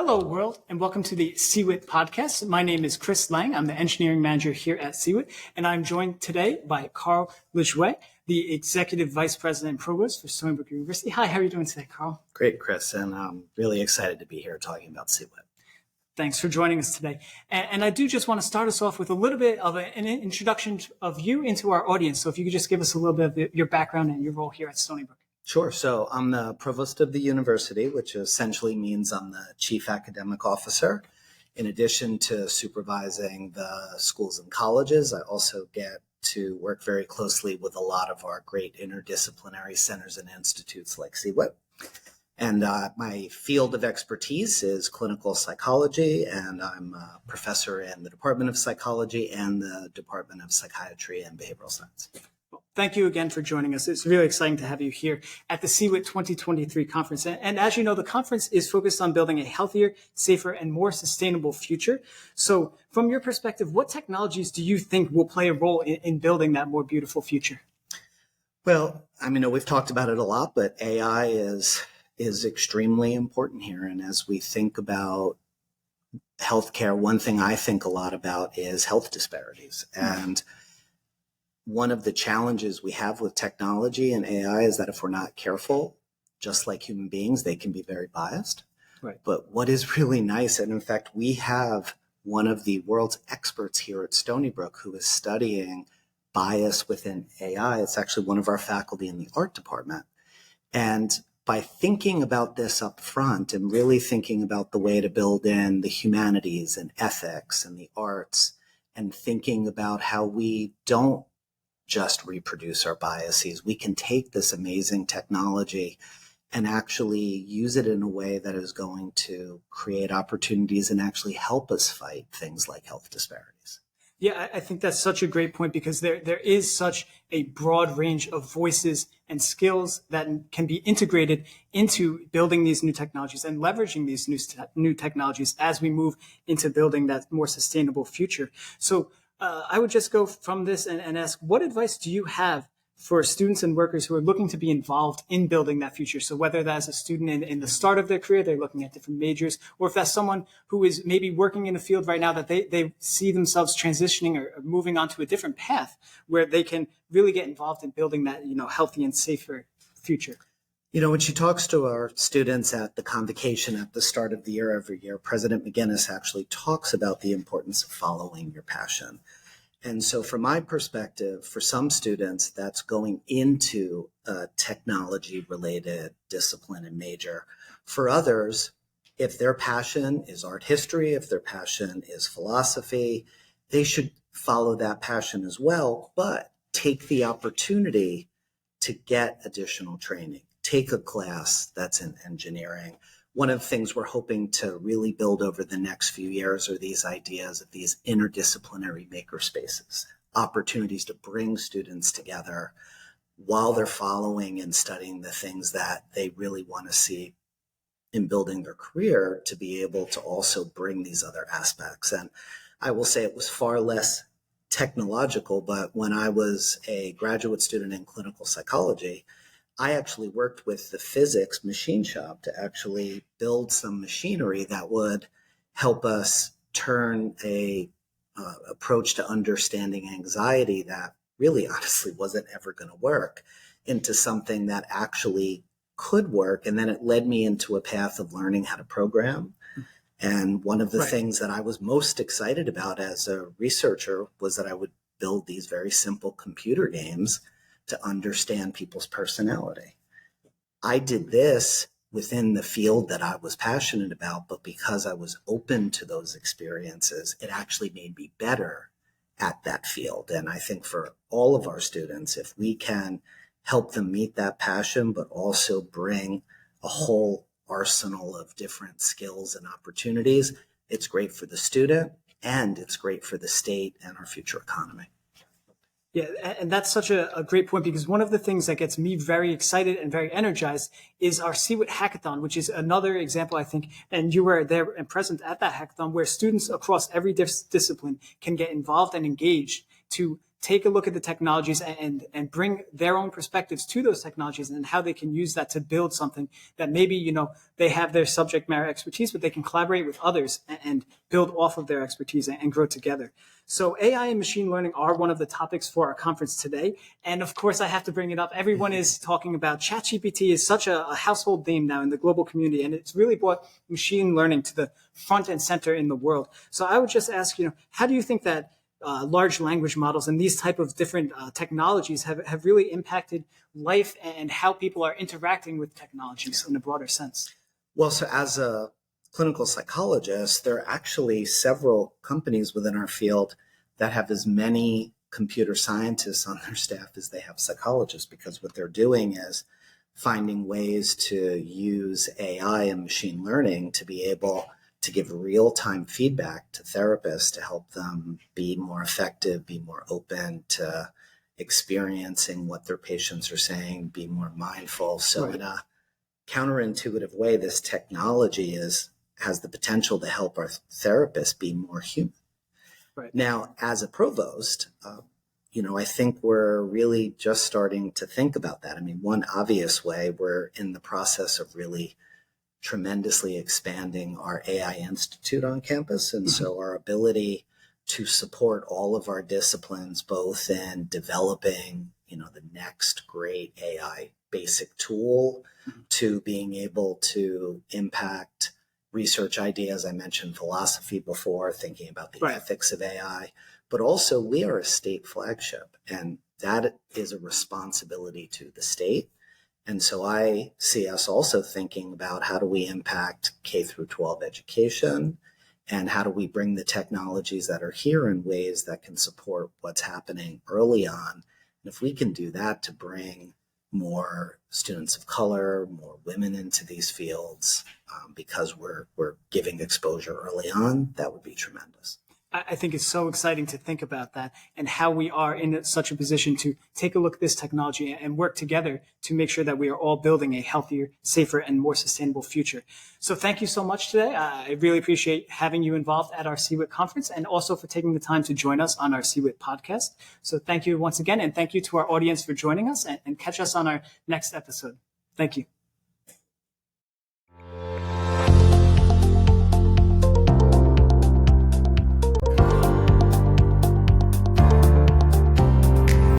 Hello, world, and welcome to the CEWIT podcast. My name is Chris Lange. I'm the engineering manager here at CEWIT, and I'm joined today by Carl Lejuez, the executive vice president and provost for Stony Brook University. Hi, how are you doing today, Carl? Great, Chris, and I'm really excited to be here talking about CEWIT. Thanks for joining us today. And I do just want to start us off with a little bit of an introduction of you into our audience. So if you could just give us a little bit of your background and your role here at Stony Brook. Sure. So I'm the provost of the university, which essentially means I'm the chief academic officer. In addition to supervising the schools and colleges, I also get to work very closely with a lot of our great interdisciplinary centers and institutes like CEWIT. And my field of expertise is clinical psychology, and I'm a professor in the Department of Psychology and the Department of Psychiatry and Behavioral Science. Thank you again for joining us. It's really exciting to have you here at the CEWIT 2023 conference. And as you know, the conference is focused on building a healthier, safer, and more sustainable future. So from your perspective, what technologies do you think will play a role in building that more beautiful future? Well, I mean, we've talked about it a lot, but AI is extremely important here. And as we think about healthcare, one thing I think a lot about is health disparities. And one of the challenges we have with technology and AI is that if we're not careful, just like human beings, they can be very biased. Right. But what is really nice, and in fact, we have one of the world's experts here at Stony Brook who is studying bias within AI. It's actually one of our faculty in the art department. And by thinking about this up front and really thinking about the way to build in the humanities and ethics and the arts and thinking about how we don't just reproduce our biases, we can take this amazing technology and actually use it in a way that is going to create opportunities and actually help us fight things like health disparities. Yeah, I think that's such a great point because there is such a broad range of voices and skills that can be integrated into building these new technologies and leveraging these new technologies as we move into building that more sustainable future. So I would just go from this and ask, what advice do you have for students and workers who are looking to be involved in building that future? So whether that's a student in the start of their career, they're looking at different majors, or if that's someone who is maybe working in a field right now that they see themselves transitioning or moving on to a different path where they can really get involved in building that, healthy and safer future. When she talks to our students at the convocation at the start of the year every year, President McGinnis actually talks about the importance of following your passion. And so from my perspective, for some students, that's going into a technology-related discipline and major. For others, if their passion is art history, if their passion is philosophy, they should follow that passion as well, but take the opportunity to get additional training. Take a class that's in engineering. One of the things we're hoping to really build over the next few years are these ideas of these interdisciplinary makerspaces, opportunities to bring students together while they're following and studying the things that they really want to see in building their career, to be able to also bring these other aspects. And I will say it was far less technological, but when I was a graduate student in clinical psychology, I actually worked with the physics machine shop to actually build some machinery that would help us turn a approach to understanding anxiety that really honestly wasn't ever going to work into something that actually could work. And then it led me into a path of learning how to program. And one of the things that I was most excited about as a researcher was that I would build these very simple computer games to understand people's personality. I did this within the field that I was passionate about, but because I was open to those experiences, it actually made me better at that field. And I think for all of our students, if we can help them meet that passion, but also bring a whole arsenal of different skills and opportunities, it's great for the student and it's great for the state and our future economy. Yeah, and that's such a great point, because one of the things that gets me very excited and very energized is our CEWIT Hackathon, which is another example, I think, and you were there and present at that hackathon, where students across every discipline can get involved and engaged to take a look at the technologies and bring their own perspectives to those technologies and how they can use that to build something that maybe, they have their subject matter expertise, but they can collaborate with others and build off of their expertise and grow together. So AI and machine learning are one of the topics for our conference today. And of course, I have to bring it up. Everyone is talking about ChatGPT is such a household name now in the global community, and it's really brought machine learning to the front and center in the world. So I would just ask, how do you think that large language models and these type of different technologies have really impacted life and how people are interacting with technologies in a broader sense? Well, so as a clinical psychologist, there are actually several companies within our field that have as many computer scientists on their staff as they have psychologists, because what they're doing is finding ways to use AI and machine learning to be able to give real-time feedback to therapists to help them be more effective, be more open to experiencing what their patients are saying, be more mindful. So in a counterintuitive way, this technology has the potential to help our therapists be more human. Right. Now, as a provost, I think we're really just starting to think about that. I mean, one obvious way, we're in the process of really tremendously expanding our AI Institute on campus. And so our ability to support all of our disciplines, both in developing, the next great AI basic tool, to being able to impact research ideas. I mentioned philosophy before, thinking about the ethics of AI, but also we are a state flagship, and that is a responsibility to the state. And so I see us also thinking about how do we impact K through 12 education, and how do we bring the technologies that are here in ways that can support what's happening early on. And if we can do that to bring more students of color, more women into these fields, because we're giving exposure early on, that would be tremendous. I think it's so exciting to think about that and how we are in such a position to take a look at this technology and work together to make sure that we are all building a healthier, safer, and more sustainable future. So thank you so much today. I really appreciate having you involved at our CEWIT conference, and also for taking the time to join us on our CEWIT podcast. So thank you once again, and thank you to our audience for joining us, and catch us on our next episode. Thank you.